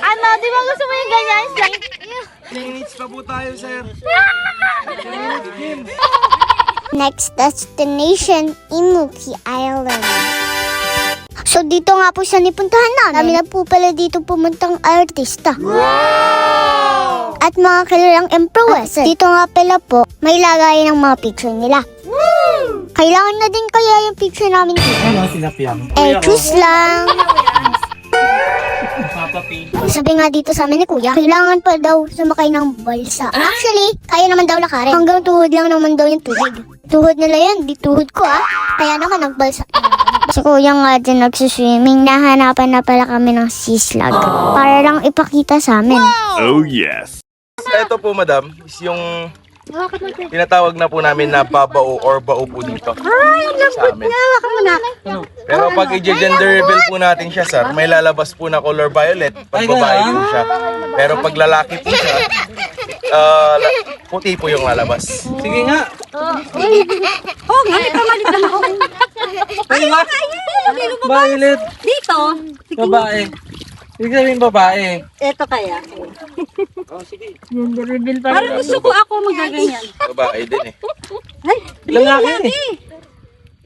Ano, di ba gusto mo yung ganyan? Minutes pa po tayo, sir. Next destination, Imuki Island. So dito nga po siya nipuntahan namin. Dami na po pala dito pumuntang artista. Wow! At mga kilalang empress. Dito nga pala po, may lagay ng mga picture nila. Woo! Kailangan na din kaya yung picture namin dito. Ano, sinapyang? Choose lang. Sabi nga dito sa amin ni Kuya, kailangan pa daw sumakay ng balsa. Actually, kaya naman daw lakarin. Hanggang tuhod lang naman daw yung tubig. Tuhod nila yan, di tuhod ko Kaya naman nagbalsa. Si Kuya nga din nagsuswimming, nahanapan na pala kami ng sea slug. Para lang ipakita sa amin. Oh yes. Ito po, madam, is yung tinatawag na po namin na babao or bao po dito. Ay, ang lambot niya. Waka mo na. Pero pag i-gender reveal po natin siya, sir, may lalabas po na color violet pag babae po siya. Pero pag lalaki po siya, puti po yung lalabas. Sige nga. Ngalit naman ako. Ano nga? Violet. Dito? Babae. Ibig sabihin babae. Ito kaya. Gender reveal pa Parang gusto ko ako magaganyan. Babae din eh. Ay, lalaki eh.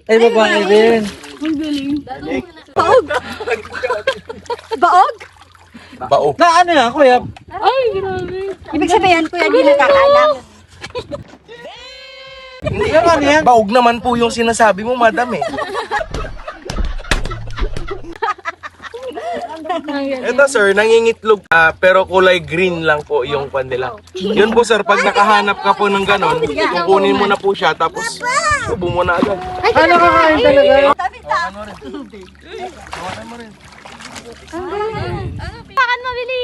Ay, babae din. baog. Baog? Bao. Na ano yan, kuya? Ibig sabihin ko yan, hindi nakakalam. Pero ano yan? Baog naman po yung sinasabi mo, madam eh. Ito sir, nangingitlog pero kulay green lang po yung pan nila. Yun po sir, pag nakahanap ka po ng ganon, kukunin mo na po siya tapos subo mo na agad. Ano kakain talaga? Pakan mabili.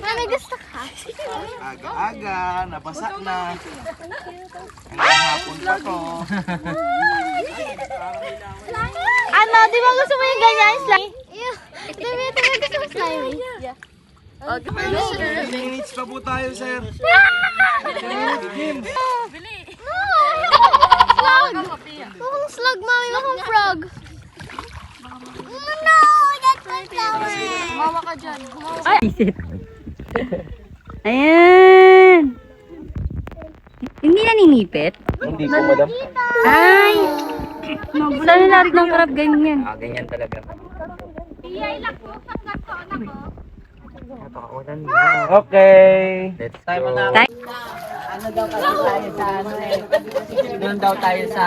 May gusto ka? Aga-aga, nabasa na. Hanggang hapon pa to. Ano, di ba gusto mo yung ganyan? Slime? Di ba gusto mo slime? Minutes pa po tayo sir. Bili. Slug. Akong slug, mami. Akong frog. No, that's my flower. Mawa ka dyan. Ayan. Hindi naninipit? Hindi po madam. Ay! Saan lahat ng crab ganyan? Ganyan talaga. Okay. Let's time na. Ano daw kasi tayo sa ano eh. Doon daw tayo sa